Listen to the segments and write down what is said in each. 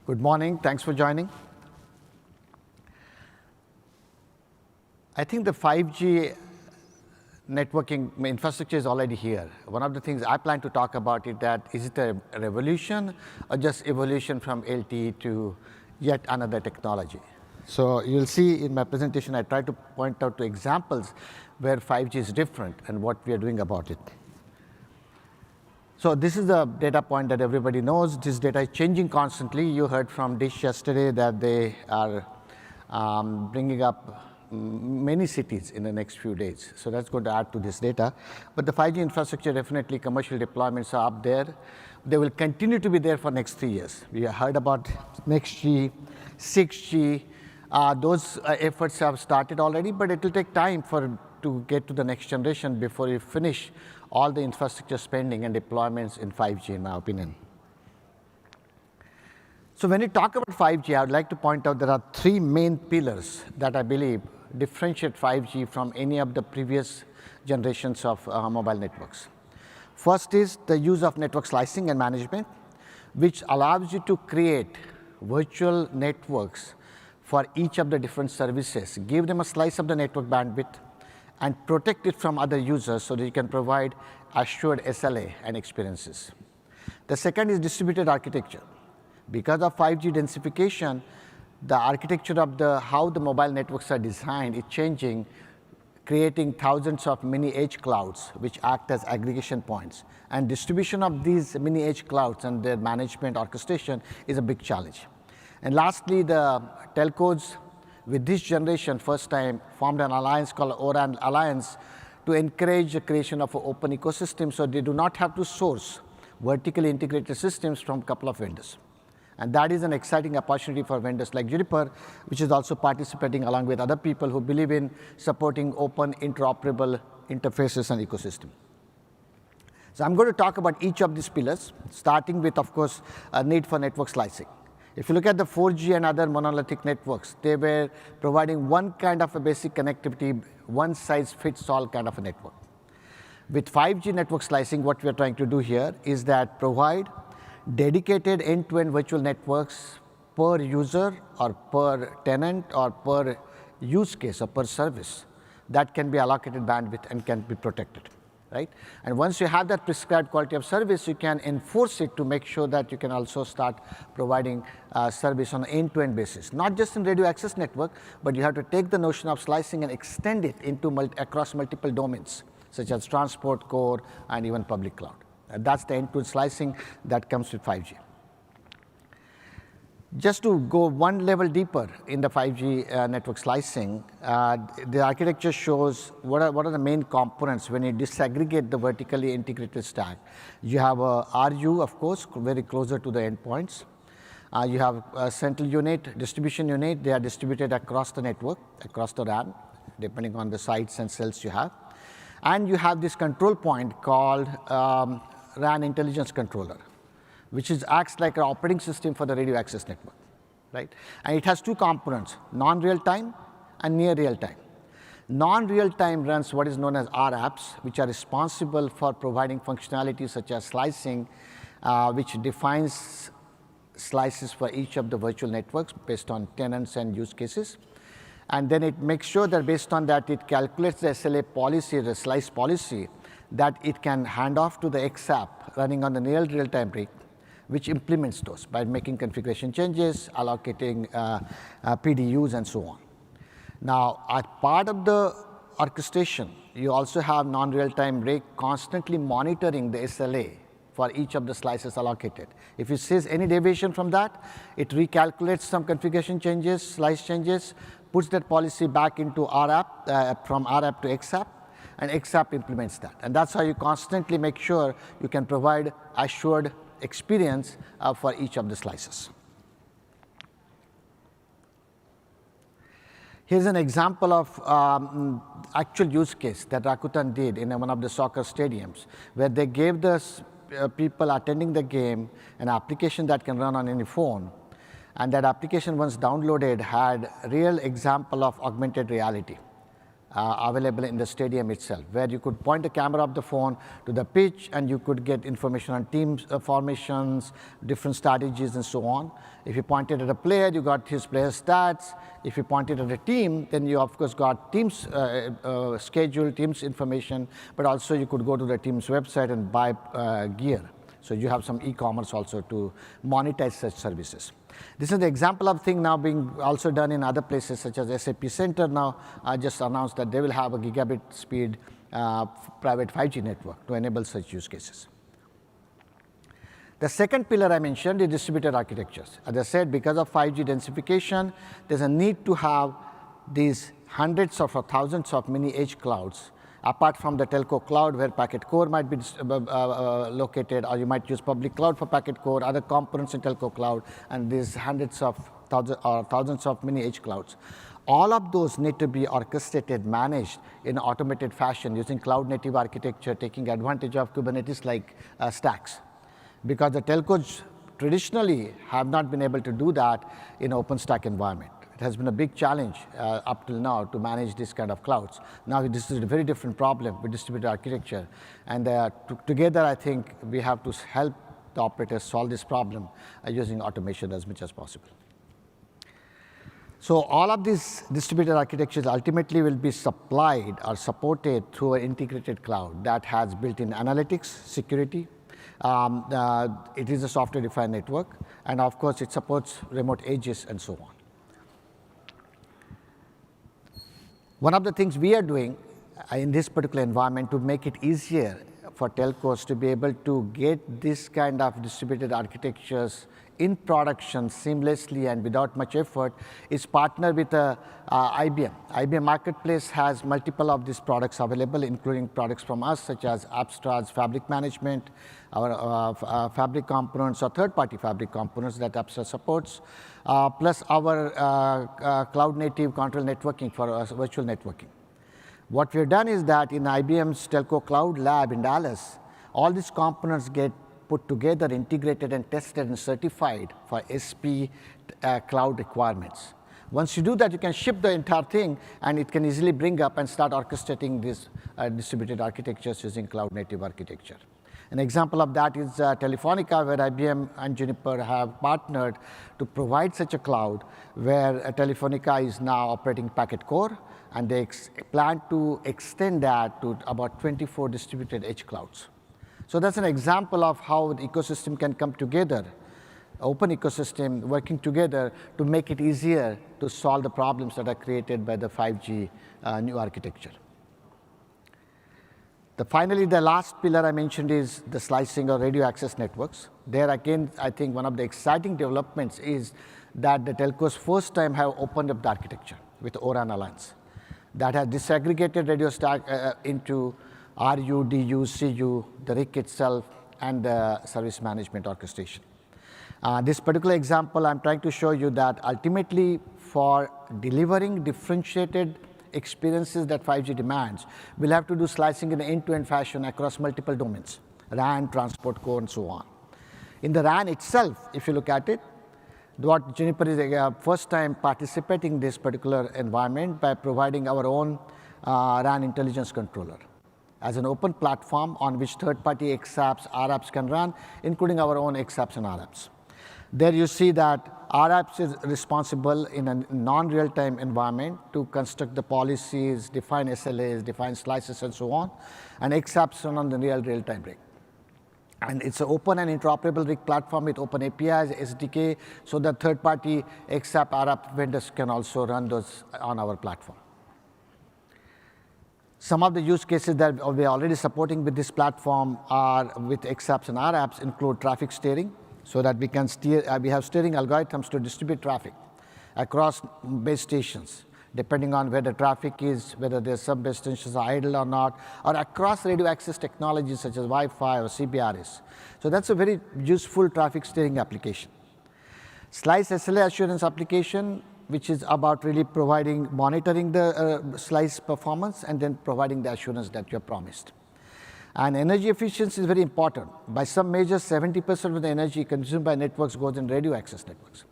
Good morning. Thanks for joining. I think the 5G networking infrastructure is already here. One of the things I plan to talk about is it a revolution or just evolution from LTE to yet another technology? So you'll see in my presentation, I try to point out two examples where 5G is different and what we are doing about it. So this is the data point that everybody knows. This data is changing constantly. You heard from Dish yesterday that they are bringing up many cities in the next few days. So that's going to add to this data. But the 5G infrastructure, definitely commercial deployments are up there. They will continue to be there for next 3 years. We heard about next G, 6G. Those efforts have started already, but it will take time to get to the next generation before we finish all the infrastructure spending and deployments in 5G, in my opinion. So when you talk about 5G, I would like to point out there are three main pillars that I believe differentiate 5G from any of the previous generations of mobile networks. First is the use of network slicing and management, which allows you to create virtual networks for each of the different services, give them a slice of the network bandwidth, and protect it from other users so that you can provide assured SLA and experiences. The second is distributed architecture. Because of 5G densification, the architecture of how the mobile networks are designed is changing, creating thousands of mini edge clouds which act as aggregation points. And distribution of these mini edge clouds and their management orchestration is a big challenge. And lastly, the telcos with this generation first time formed an alliance called O-RAN Alliance to encourage the creation of an open ecosystem so they do not have to source vertically integrated systems from a couple of vendors. And that is an exciting opportunity for vendors like Juniper, which is also participating along with other people who believe in supporting open, interoperable interfaces and ecosystem. So I'm going to talk about each of these pillars, starting with, of course, a need for network slicing. If you look at the 4G and other monolithic networks, they were providing one kind of a basic connectivity, one size fits all kind of a network. With 5G network slicing, what we are trying to do here is that provide dedicated end-to-end virtual networks per user or per tenant or per use case or per service that can be allocated bandwidth and can be protected. Right? And once you have that prescribed quality of service, you can enforce it to make sure that you can also start providing service on an end-to-end basis, not just in radio access network, but you have to take the notion of slicing and extend it into across multiple domains, such as transport, core, and even public cloud. And that's the end-to-end slicing that comes with 5G. Just to go one level deeper in the 5G network slicing, the architecture shows what are the main components when you disaggregate the vertically integrated stack. You have a RU, of course, very closer to the endpoints. You have a central unit, distribution unit. They are distributed across the network, across the RAN, depending on the sites and cells you have. And you have this control point called RAN intelligence controller, which acts like an operating system for the radio access network, right? And it has two components, non-real-time and near real-time. Non-real-time runs what is known as xApps, which are responsible for providing functionality such as slicing, which defines slices for each of the virtual networks based on tenants and use cases. And then it makes sure that based on that, it calculates the SLA policy, the slice policy, that it can hand off to the xApp running on the near real-time brick, which implements those by making configuration changes, allocating PDUs, and so on. Now, as part of the orchestration, you also have non-real-time rake constantly monitoring the SLA for each of the slices allocated. If it says any deviation from that, it recalculates some configuration changes, slice changes, puts that policy back into xApp, from xApp to xApp, and xApp implements that. And that's how you constantly make sure you can provide assured experience for each of the slices. Here's an example of actual use case that Rakuten did in one of the soccer stadiums, where they gave the people attending the game an application that can run on any phone. And that application, once downloaded, had a real example of augmented reality. available in the stadium itself, where you could point the camera of the phone to the pitch and you could get information on team formations, different strategies, and so on. If you pointed at a player, you got his player stats. If you pointed at a team, then you of course got team's schedule, team's information, but also you could go to the team's website and buy gear. So you have some e-commerce also to monetize such services. This is the example of thing now being also done in other places, such as SAP Center now just announced that they will have a gigabit speed private 5G network to enable such use cases. The second pillar I mentioned is distributed architectures. As I said, because of 5G densification, there's a need to have these hundreds or thousands of mini edge clouds apart from the telco cloud where packet core might be located, or you might use public cloud for packet core, other components in telco cloud, and these hundreds of thousands of mini edge clouds. All of those need to be orchestrated, managed in an automated fashion using cloud native architecture, taking advantage of Kubernetes-like stacks. Because the telcos traditionally have not been able to do that in an OpenStack environment. It has been a big challenge up till now to manage this kind of clouds. Now this is a very different problem with distributed architecture. And together I think we have to help the operators solve this problem using automation as much as possible. So all of these distributed architectures ultimately will be supplied or supported through an integrated cloud that has built-in analytics, security. It is a software-defined network, and of course it supports remote edges and so on. One of the things we are doing in this particular environment to make it easier for telcos to be able to get this kind of distributed architectures in production seamlessly and without much effort is partner with IBM. IBM Marketplace has multiple of these products available, including products from us such as Apstra's Fabric Management, our Fabric components or third-party Fabric components that Apstra supports, plus our cloud-native control networking for virtual networking. What we've done is that in IBM's Telco Cloud Lab in Dallas, all these components get put together, integrated and tested and certified for SP cloud requirements. Once you do that, you can ship the entire thing and it can easily bring up and start orchestrating these distributed architectures using cloud native architecture. An example of that is Telefonica, where IBM and Juniper have partnered to provide such a cloud where Telefonica is now operating packet core, and they plan to extend that to about 24 distributed edge clouds. So that's an example of how the ecosystem can come together, open ecosystem working together to make it easier to solve the problems that are created by the 5G new architecture. Finally, the last pillar I mentioned is the slicing or radio access networks. There again, I think one of the exciting developments is that the telcos first time have opened up the architecture with O-RAN Alliance that has disaggregated radio stack into RU, DU, CU, the RIC itself, and the service management orchestration. This particular example, I'm trying to show you that ultimately for delivering differentiated experiences that 5G demands, we'll have to do slicing in an end-to-end fashion across multiple domains, RAN, transport core, and so on. In the RAN itself, if you look at it, what Juniper is first time participating in this particular environment by providing our own RAN intelligence controller as an open platform on which third-party xApps, RApps can run, including our own xApps and RApps. There you see that RApps is responsible in a non-real-time environment to construct the policies, define SLAs, define slices, and so on, and xApps run on the real-time rig. And it's an open and interoperable rig platform with open APIs, SDK, so that third-party xApp, RApp vendors can also run those on our platform. Some of the use cases that we are already supporting with this platform are with xApps and RApps include traffic steering, so that we can steer, we have steering algorithms to distribute traffic across base stations, depending on where the traffic is, whether there's some base stations are idle or not, or across radio access technologies such as Wi-Fi or CBRS. So that's a very useful traffic steering application. Slice SLA assurance application, which is about really monitoring the slice performance and then providing the assurance that you have promised. And energy efficiency is very important. By some measures, 70% of the energy consumed by networks goes in radio access networks.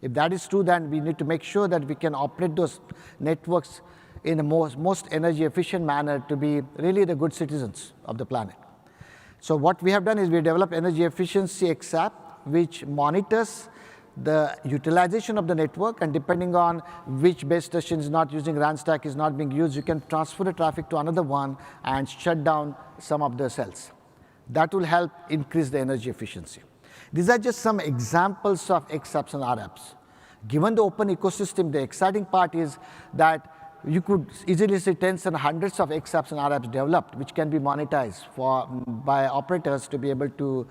If that is true, then we need to make sure that we can operate those networks in the most energy efficient manner to be really the good citizens of the planet. So what we have done is we developed energy efficiency xApp, which monitors the utilization of the network, and depending on which base station is not using RAN stack is not being used, you can transfer the traffic to another one and shut down some of the cells. That will help increase the energy efficiency. These are just some examples of xApps and RApps. Given the open ecosystem, the exciting part is that you could easily see tens and hundreds of xApps and RApps developed, which can be monetized by operators to be able to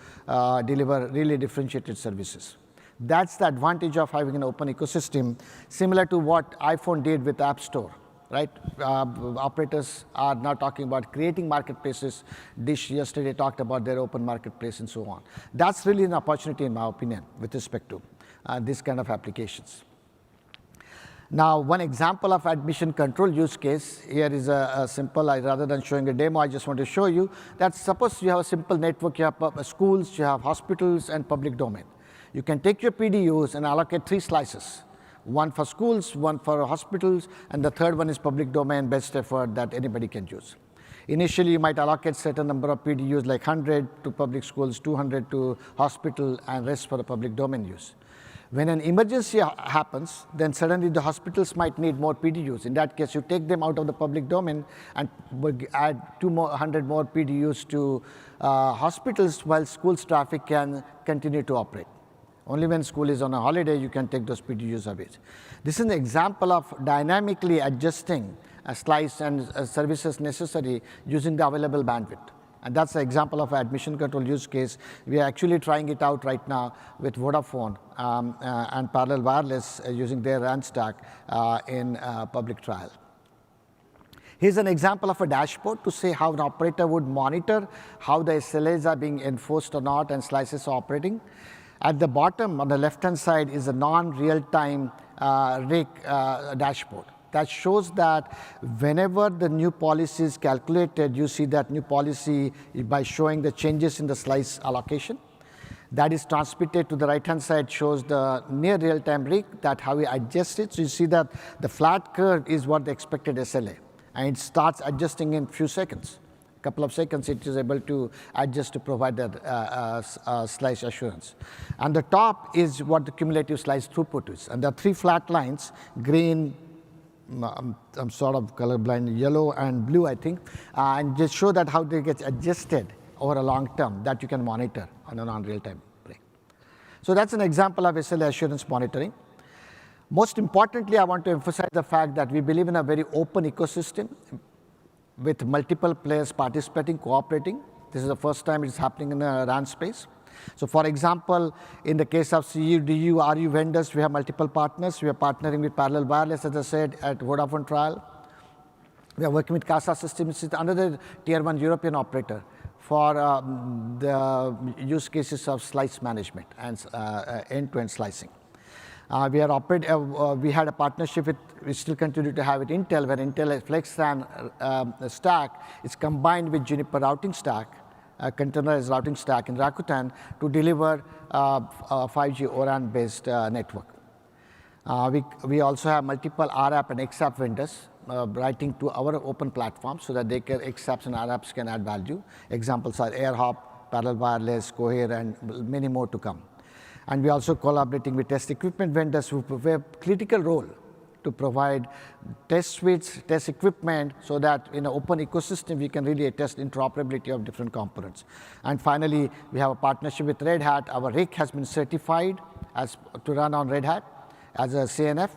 deliver really differentiated services. That's the advantage of having an open ecosystem, similar to what iPhone did with App Store, right? Operators are now talking about creating marketplaces. Dish yesterday talked about their open marketplace and so on. That's really an opportunity, in my opinion, with respect to this kind of applications. Now, one example of admission control use case here is a simple, rather than showing a demo, I just want to show you that suppose you have a simple network, you have schools, you have hospitals, and public domain. You can take your PDUs and allocate 3 slices, one for schools, one for hospitals, and the third one is public domain, best effort that anybody can use. Initially, you might allocate certain number of PDUs like 100 to public schools, 200 to hospital, and rest for the public domain use. When an emergency happens, then suddenly the hospitals might need more PDUs. In that case, you take them out of the public domain and add 200 more PDUs to hospitals while schools traffic can continue to operate. Only when school is on a holiday, you can take those PDUs away. This is an example of dynamically adjusting a slice and services necessary using the available bandwidth. And that's an example of an admission control use case. We are actually trying it out right now with Vodafone and Parallel Wireless using their RAN stack in public trial. Here's an example of a dashboard to say how an operator would monitor how the SLAs are being enforced or not and slices are operating. At the bottom, on the left-hand side, is a non-real-time rake dashboard that shows that whenever the new policy is calculated, you see that new policy by showing the changes in the slice allocation. That is transmitted to the right-hand side, shows the near real-time rake, that how we adjust it. So you see that the flat curve is what the expected SLA, and it starts adjusting in few seconds. Couple of seconds, it is able to adjust to provide that slice assurance. And the top is what the cumulative slice throughput is. And there are 3 flat lines, green, I'm sort of colorblind, yellow and blue, I think, and just show that how they get adjusted over a long term that you can monitor on a non-real-time break. So that's an example of SLA assurance monitoring. Most importantly, I want to emphasize the fact that we believe in a very open ecosystem with multiple players participating, cooperating. This is the first time it's happening in the RAN space. So for example, in the case of CU, DU, RU vendors, we have multiple partners. We are partnering with Parallel Wireless, as I said, at Vodafone trial. We are working with CASA Systems, another tier 1 European operator, for the use cases of slice management and end-to-end slicing. We had a partnership with, we still continue to have with Intel, where Intel FlexRAN stack is combined with Juniper routing stack, containerized routing stack in Rakuten to deliver a 5G ORAN-based network. We also have multiple RApp and xApp vendors writing to our open platform so that xApps and RApps can add value. Examples are AirHop, Parallel Wireless, Cohere, and many more to come. And we are also collaborating with test equipment vendors who play a critical role to provide test suites, test equipment, so that in an open ecosystem, we can really test interoperability of different components. And finally, we have a partnership with Red Hat. Our RIC has been certified to run on Red Hat as a CNF,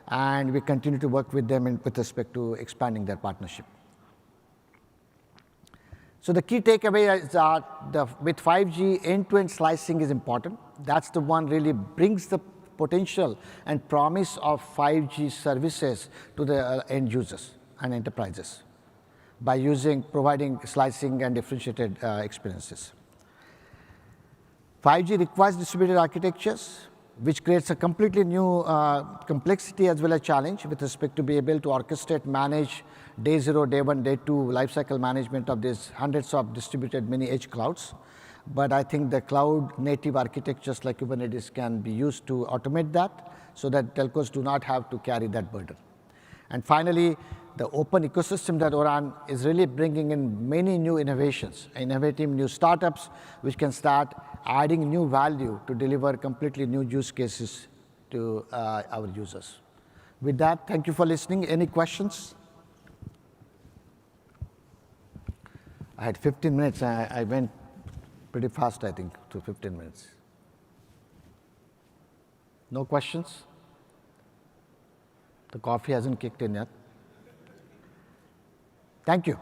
and we continue to work with them with respect to expanding their partnership. So the key takeaway is that with 5G, end-to-end slicing is important. That's the one really brings the potential and promise of 5G services to the end users and enterprises by providing slicing and differentiated experiences. 5G requires distributed architectures, which creates a completely new complexity as well as challenge with respect to be able to orchestrate, manage day 0, day 1, day 2 lifecycle management of these hundreds of distributed mini edge clouds. But I think the cloud native architectures like Kubernetes can be used to automate that so that telcos do not have to carry that burden. And finally, the open ecosystem that Oran is really bringing in many new innovations, innovative new startups, which can start adding new value to deliver completely new use cases to our users. With that, thank you for listening. Any questions? I had 15 minutes. I went pretty fast, I think, to 15 minutes. No questions? The coffee hasn't kicked in yet. Thank you.